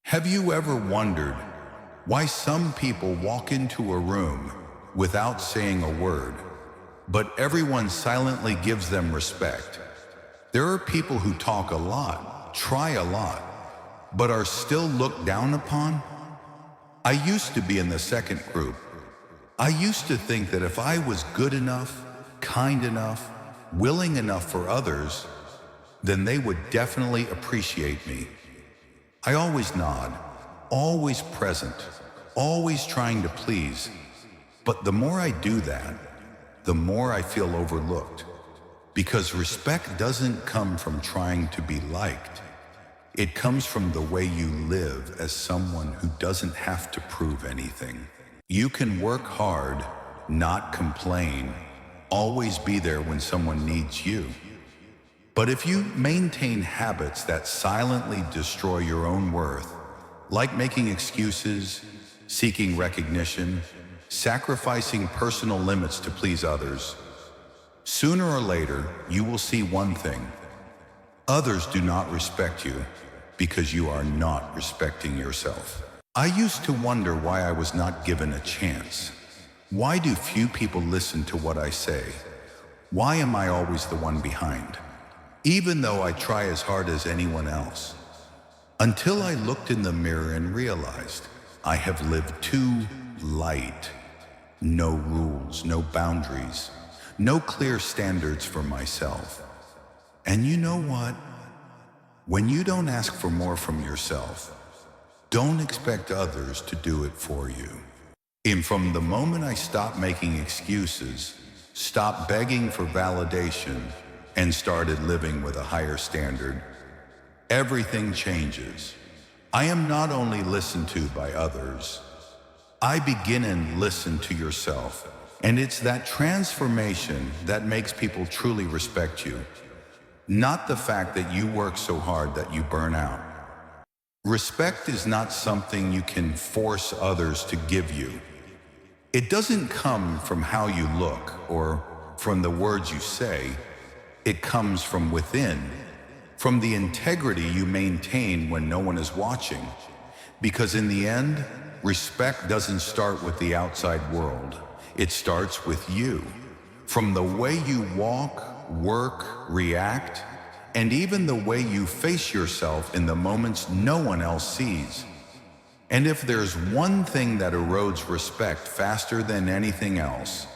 Have you ever wondered why some people walk into a room without saying a word, but everyone silently gives them respect? There are people who talk a lot, try a lot, but are still looked down upon. I used to be in the second group. I used to think that if I was good enough, kind enough, willing enough for others, then they would definitely appreciate me. I always nod, always present, always trying to please. But the more I do that, the more I feel overlooked. Because respect doesn't come from trying to be liked. It comes from the way you live as someone who doesn't have to prove anything. You can work hard, not complain, always be there when someone needs you. But if you maintain habits that silently destroy your own worth, like making excuses, seeking recognition, sacrificing personal limits to please others, sooner or later you will see one thing. Others do not respect you because you are not respecting yourself. I used to wonder why I was not given a chance. Why do few people listen to what I say? Why am I always the one behind? Even though I try as hard as anyone else. Until I looked in the mirror and realized I have lived too light. No rules, no boundaries, no clear standards for myself. And you know what? When you don't ask for more from yourself, don't expect others to do it for you. And from the moment I stopped making excuses, stopped begging for validation, and started living with a higher standard, everything changes. I am not only listened to by others, I begin and listen to yourself. And it's that transformation that makes people truly respect you, not the fact that you work so hard that you burn out. Respect is not something you can force others to give you. It doesn't come from how you look or from the words you say. It comes from within, from the integrity you maintain when no one is watching. Because in the end, respect doesn't start with the outside world. It starts with you. From the way you walk, work, react, and even the way you face yourself in the moments no one else sees. And if there's one thing that erodes respect faster than anything else,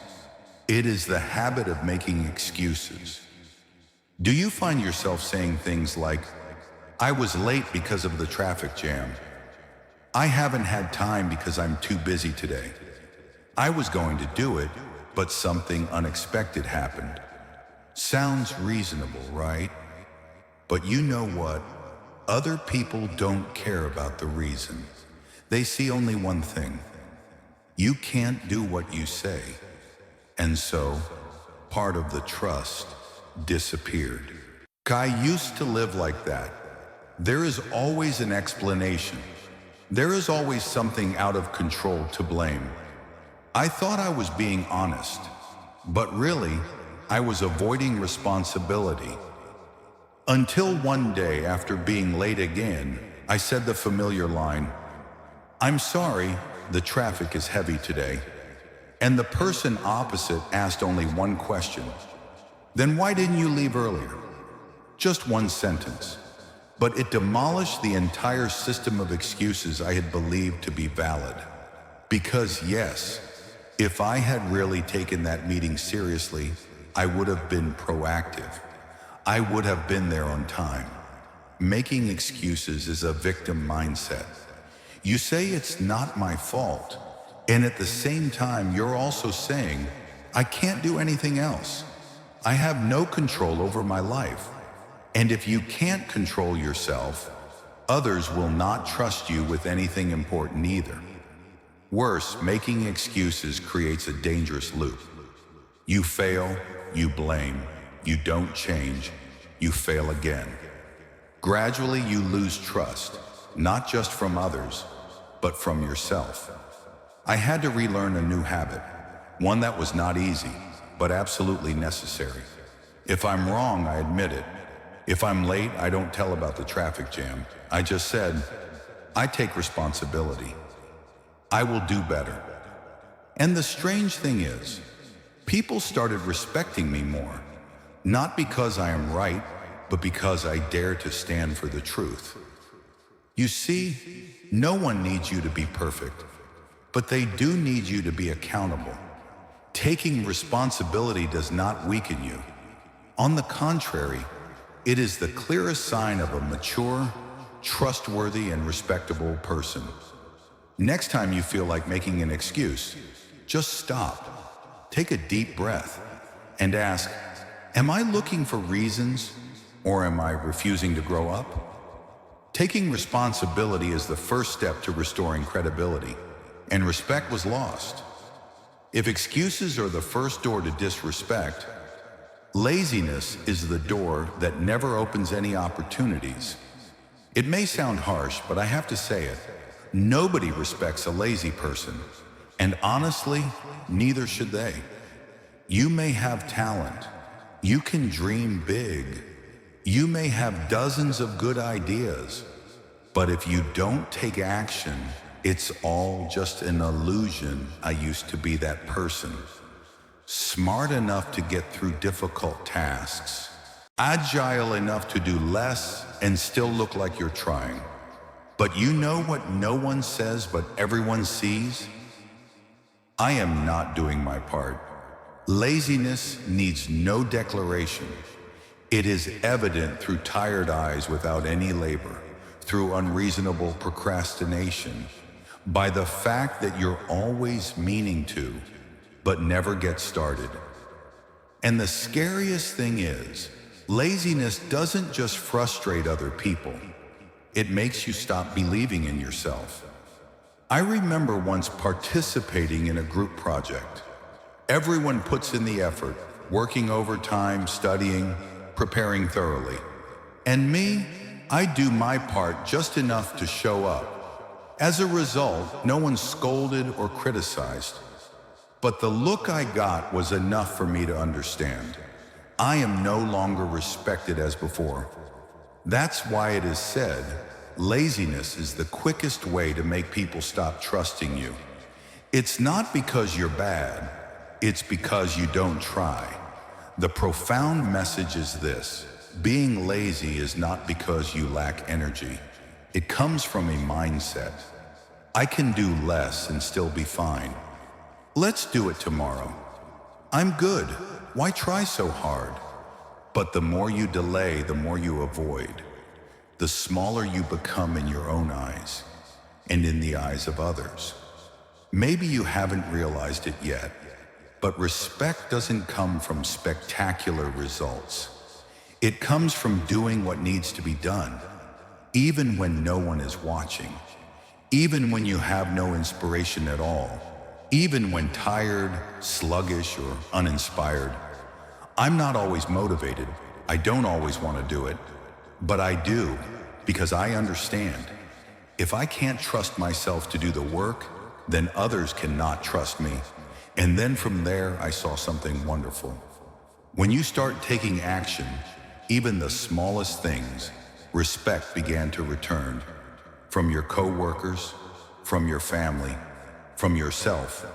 it is the habit of making excuses. Do you find yourself saying things like, I was late because of the traffic jam. I haven't had time because I'm too busy today. I was going to do it, but something unexpected happened. Sounds reasonable, right? But you know what? Other people don't care about the reason. They see only one thing. You can't do what you say. And so, part of the trust disappeared. I used to live like that. There is always an explanation. There is always something out of control to blame. I thought I was being honest, but really, I was avoiding responsibility. Until one day, after being late again, I said the familiar line, I'm sorry, the traffic is heavy today. And the person opposite asked only one question. Then why didn't you leave earlier? Just one sentence. But it demolished the entire system of excuses I had believed to be valid. Because yes, if I had really taken that meeting seriously, I would have been proactive. I would have been there on time. Making excuses is a victim mindset. You say it's not my fault, and at the same time you're also saying, I can't do anything else. I have no control over my life. And if you can't control yourself, others will not trust you with anything important either. Worse, making excuses creates a dangerous loop. You fail, you blame, you don't change, you fail again. Gradually you lose trust, not just from others, but from yourself. I had to relearn a new habit, one that was not easy, but absolutely necessary. If I'm wrong, I admit it. If I'm late, I don't tell about the traffic jam. I just said, I take responsibility. I will do better. And the strange thing is, people started respecting me more, not because I am right, but because I dare to stand for the truth. You see, no one needs you to be perfect, but they do need you to be accountable. Taking responsibility does not weaken you. On the contrary, it is the clearest sign of a mature, trustworthy, and respectable person. Next time you feel like making an excuse, just stop, take a deep breath, and ask, am I looking for reasons, or am I refusing to grow up? Taking responsibility is the first step to restoring credibility, and respect was lost. If excuses are the first door to disrespect, laziness is the door that never opens any opportunities. It may sound harsh, but I have to say it. Nobody respects a lazy person, and honestly, neither should they. You may have talent. You can dream big. You may have dozens of good ideas, but if you don't take action, it's all just an illusion. I used to be that person. Smart enough to get through difficult tasks, agile enough to do less and still look like you're trying. But you know what no one says but everyone sees? I am not doing my part. Laziness needs no declaration. It is evident through tired eyes without any labor, through unreasonable procrastination, by the fact that you're always meaning to, but never get started. And the scariest thing is, laziness doesn't just frustrate other people. It makes you stop believing in yourself. I remember once participating in a group project. Everyone puts in the effort, working overtime, studying, preparing thoroughly. And me, I do my part just enough to show up. As a result, no one scolded or criticized. But the look I got was enough for me to understand. I am no longer respected as before. That's why it is said, laziness is the quickest way to make people stop trusting you. It's not because you're bad, it's because you don't try. The profound message is this: being lazy is not because you lack energy. It comes from a mindset. I can do less and still be fine. Let's do it tomorrow. I'm good. Why try so hard? But the more you delay, the more you avoid. The smaller you become in your own eyes and in the eyes of others. Maybe you haven't realized it yet, but respect doesn't come from spectacular results. It comes from doing what needs to be done, even when no one is watching, even when you have no inspiration at all, even when tired, sluggish, or uninspired. I'm not always motivated. I don't always want to do it, but I do because I understand. If I can't trust myself to do the work, then others cannot trust me. And then from there, I saw something wonderful. When you start taking action, even the smallest things, respect began to return. From your coworkers, from your family, from yourself.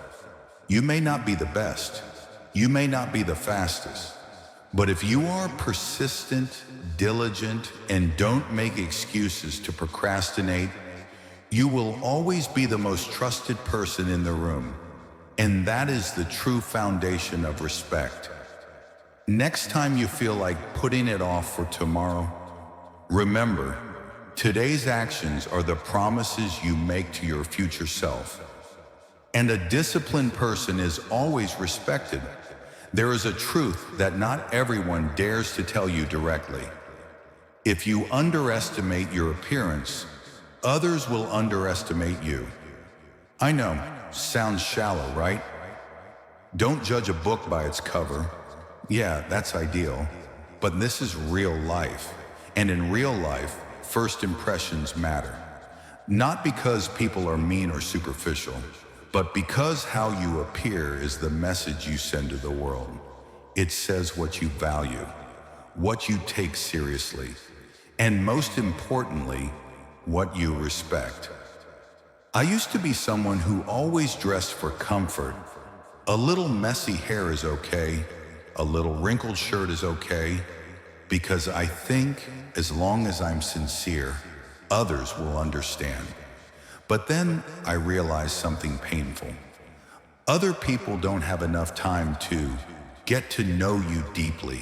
You may not be the best, you may not be the fastest, but if you are persistent, diligent, and don't make excuses to procrastinate, you will always be the most trusted person in the room. And that is the true foundation of respect. Next time you feel like putting it off for tomorrow, remember, today's actions are the promises you make to your future self. And a disciplined person is always respected. There is a truth that not everyone dares to tell you directly. If you underestimate your appearance, others will underestimate you. I know, sounds shallow, right? Don't judge a book by its cover. Yeah, that's ideal. But this is real life. And in real life, first impressions matter. Not because people are mean or superficial, but because how you appear is the message you send to the world. It says what you value, what you take seriously, and most importantly, what you respect. I used to be someone who always dressed for comfort. A little messy hair is okay, a little wrinkled shirt is okay, because I think as long as I'm sincere, others will understand. But then I realized something painful. Other people don't have enough time to get to know you deeply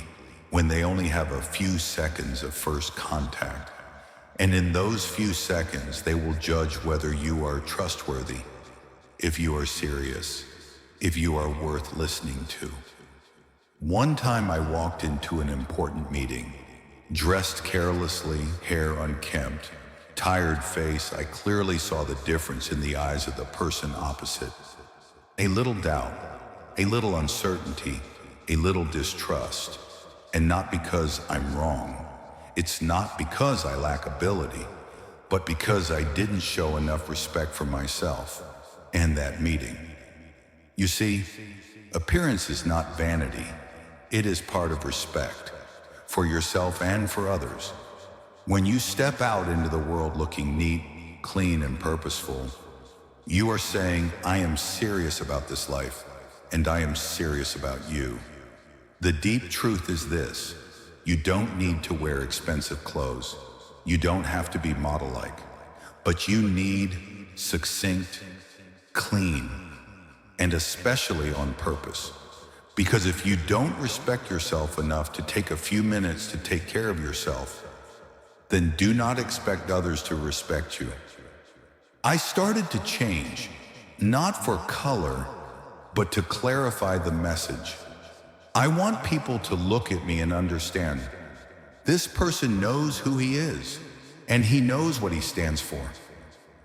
when they only have a few seconds of first contact. And in those few seconds, they will judge whether you are trustworthy, if you are serious, if you are worth listening to. One time I walked into an important meeting, dressed carelessly, hair unkempt, tired face. I clearly saw the difference in the eyes of the person opposite. A little doubt, a little uncertainty, a little distrust. And not because I'm wrong. It's not because I lack ability, but because I didn't show enough respect for myself and that meeting. You see, appearance is not vanity. It is part of respect for yourself and for others. When you step out into the world looking neat, clean, and purposeful, you are saying, I am serious about this life, and I am serious about you. The deep truth is this: you don't need to wear expensive clothes. You don't have to be model-like, but you need succinct, clean, and especially on purpose. Because if you don't respect yourself enough to take a few minutes to take care of yourself, then do not expect others to respect you. I started to change, not for color, but to clarify the message. I want people to look at me and understand, this person knows who he is, and he knows what he stands for.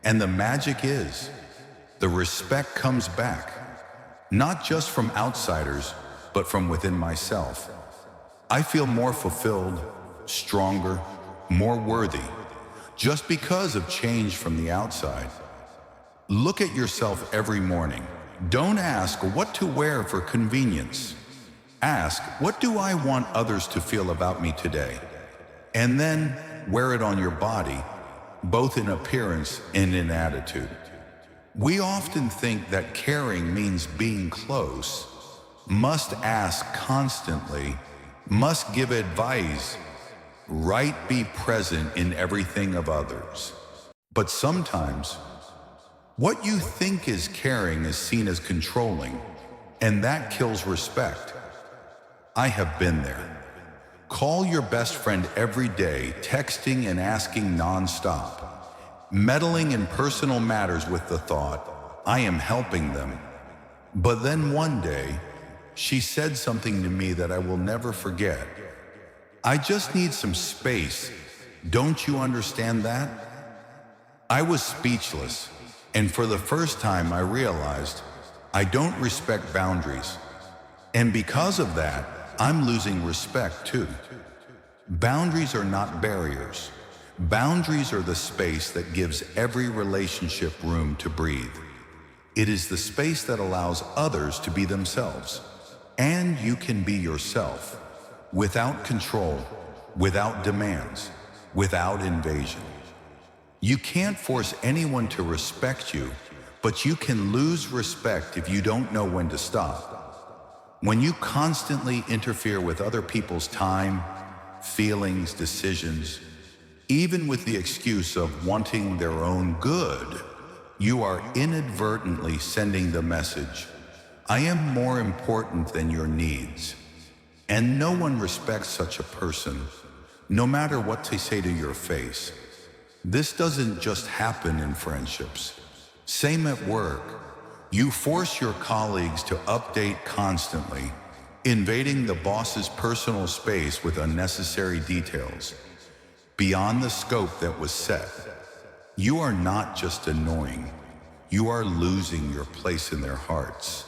And the magic is, the respect comes back, not just from outsiders, but from within myself. I feel more fulfilled, stronger, more worthy, just because of change from the outside. Look at yourself every morning. Don't ask what to wear for convenience. Ask, what do I want others to feel about me today? And then wear it on your body, both in appearance and in attitude. We often think that caring means being close, must ask constantly, must give advice, right, be present in everything of others. But sometimes, what you think is caring is seen as controlling, and that kills respect. I have been there. Call your best friend every day, texting and asking nonstop, meddling in personal matters with the thought, I am helping them. But then one day, she said something to me that I will never forget. I just need some space. Don't you understand that? I was speechless, and for the first time I realized I don't respect boundaries. And because of that, I'm losing respect too. Boundaries are not barriers. Boundaries are the space that gives every relationship room to breathe. It is the space that allows others to be themselves. And you can be yourself, without control, without demands, without invasion. You can't force anyone to respect you, but you can lose respect if you don't know when to stop. When you constantly interfere with other people's time, feelings, decisions, even with the excuse of wanting their own good, you are inadvertently sending the message, I am more important than your needs. And no one respects such a person, no matter what they say to your face. This doesn't just happen in friendships. Same at work. You force your colleagues to update constantly, invading the boss's personal space with unnecessary details, beyond the scope that was set. You are not just annoying, you are losing your place in their hearts.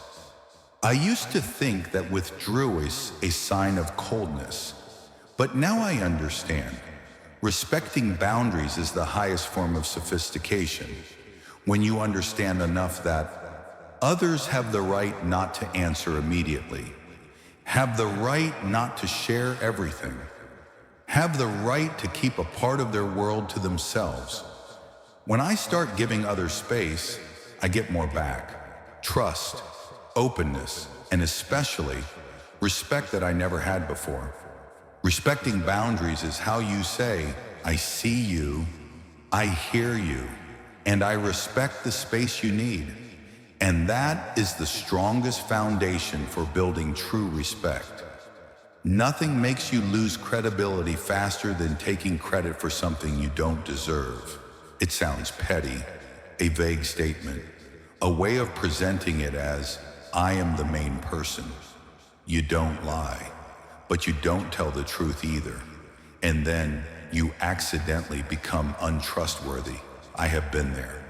I used to think that withdrew is a sign of coldness, but now I understand. Respecting boundaries is the highest form of sophistication. When you understand enough that others have the right not to answer immediately, have the right not to share everything, have the right to keep a part of their world to themselves, When I start giving others space, I get more back. Trust, openness, and especially respect that I never had before. Respecting boundaries is how you say, I see you, I hear you, and I respect the space you need. And that is the strongest foundation for building true respect. Nothing makes you lose credibility faster than taking credit for something you don't deserve. It sounds petty, a vague statement, a way of presenting it as, I am the main person. You don't lie, but you don't tell the truth either. And then you accidentally become untrustworthy. I have been there.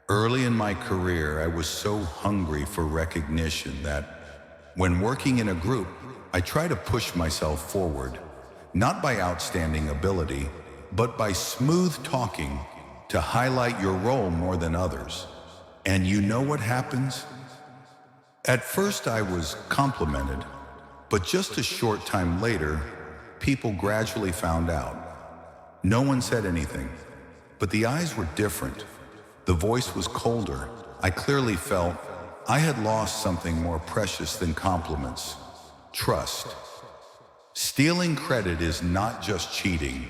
Early in my career, I was so hungry for recognition that when working in a group, I try to push myself forward, not by outstanding ability, but by smooth talking to highlight your role more than others. And you know what happens? At first I was complimented, but just a short time later, people gradually found out. No one said anything, but the eyes were different. The voice was colder. I clearly felt I had lost something more precious than compliments. Trust. Stealing credit is not just cheating.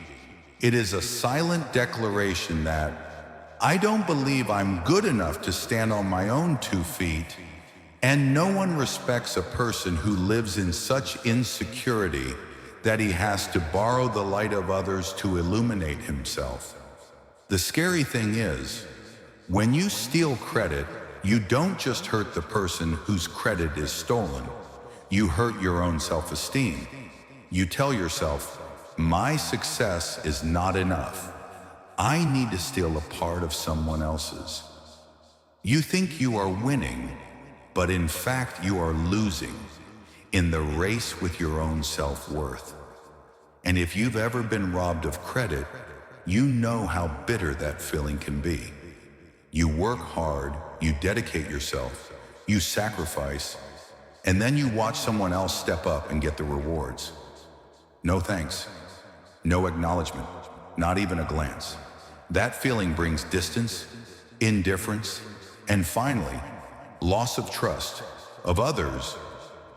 It is a silent declaration that I don't believe I'm good enough to stand on my own 2 feet, and no one respects a person who lives in such insecurity that he has to borrow the light of others to illuminate himself. The scary thing is, when you steal credit, you don't just hurt the person whose credit is stolen. You hurt your own self-esteem. You tell yourself, my success is not enough. I need to steal a part of someone else's. You think you are winning, but in fact you are losing in the race with your own self-worth. And if you've ever been robbed of credit, you know how bitter that feeling can be. You work hard, you dedicate yourself, you sacrifice, and then you watch someone else step up and get the rewards. No thanks, no acknowledgement, not even a glance. That feeling brings distance, indifference, and finally, loss of trust of others.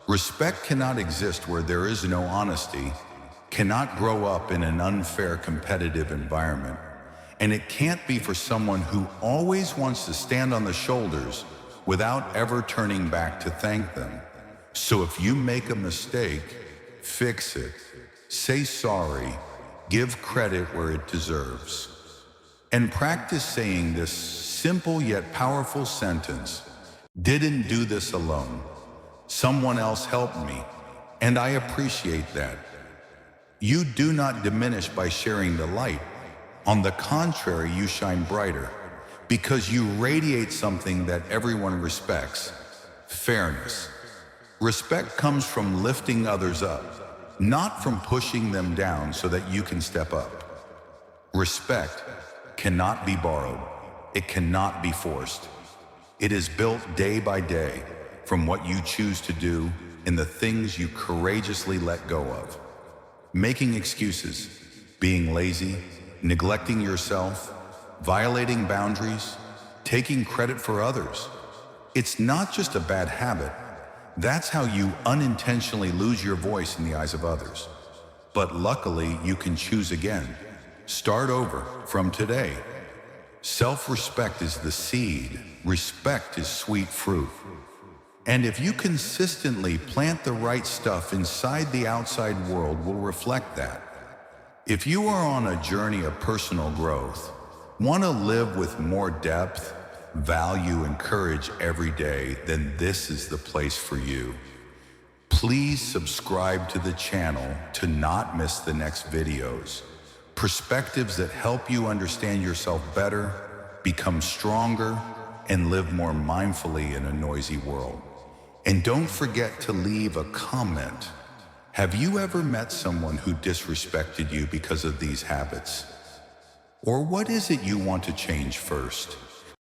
Respect cannot exist where there is no honesty, cannot grow up in an unfair competitive environment, and it can't be for someone who always wants to stand on the shoulders without ever turning back to thank them. So if you make a mistake, fix it, say sorry, give credit where it deserves. And practice saying this simple yet powerful sentence, didn't do this alone. Someone else helped me, and I appreciate that. You do not diminish by sharing the light. On the contrary, you shine brighter because you radiate something that everyone respects, fairness. Respect comes from lifting others up, not from pushing them down so that you can step up. Respect cannot be borrowed. It cannot be forced. It is built day by day from what you choose to do and the things you courageously let go of. Making excuses, being lazy, neglecting yourself, violating boundaries, taking credit for others. It's not just a bad habit. That's how you unintentionally lose your voice in the eyes of others. But luckily, you can choose again. Start over from today. Self-respect is the seed. Respect is sweet fruit. And if you consistently plant the right stuff inside, the outside world will reflect that. If you are on a journey of personal growth, want to live with more depth, value, and courage every day, then this is the place for you. Please subscribe to the channel to not miss the next videos. Perspectives that help you understand yourself better, become stronger, and live more mindfully in a noisy world. And don't forget to leave a comment. Have you ever met someone who disrespected you because of these habits? Or what is it you want to change first?